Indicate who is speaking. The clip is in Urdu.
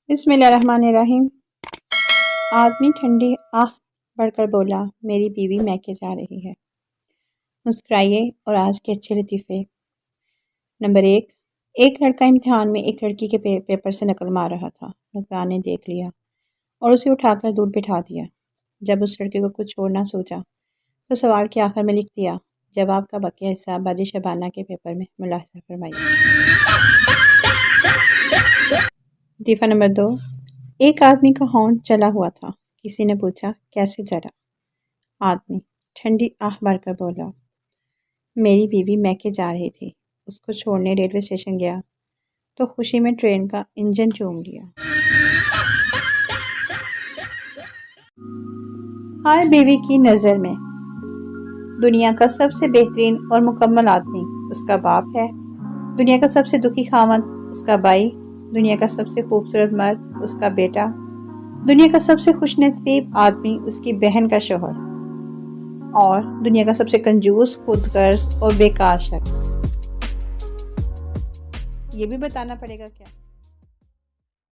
Speaker 1: بسم اللہ الرحمن الرحیم۔ آدمی ٹھنڈی آہ بڑھ کر بولا، میری بیوی میکے جا رہی ہے۔ مسکرائیے اور آج کے اچھے لطیفے۔ نمبر 1، ایک لڑکا امتحان میں ایک لڑکی کے پیپر سے نقل مار رہا تھا۔ نگران نے دیکھ لیا اور اسے اٹھا کر دور بٹھا دیا۔ جب اس لڑکے کو کچھ اور نہ سوچا تو سوال کے آخر میں لکھ دیا، جواب کا بقیہ حصہ باجی شبانہ کے پیپر میں ملاحظہ فرمائیے۔ لطیفہ نمبر 2، ایک آدمی کا ہارن چلا ہوا تھا۔ کسی نے پوچھا، کیسے چلا؟ آدمی ٹھنڈی آہ بھر کر بولا، میری بیوی میکے جا رہی تھی، اس کو چھوڑنے ریلوے اسٹیشن گیا تو خوشی میں ٹرین کا انجن چوم لیا۔ ہر بیوی کی نظر میں دنیا کا سب سے بہترین اور مکمل آدمی اس کا باپ ہے، دنیا کا سب سے دکھی خاوند اس کا بھائی، دنیا کا سب سے خوبصورت مرد اس کا بیٹا، دنیا کا سب سے خوش نصیب آدمی اس کی بہن کا شوہر، اور دنیا کا سب سے کنجوس، خود غرض اور بیکار شخص۔ یہ بھی بتانا پڑے گا کیا؟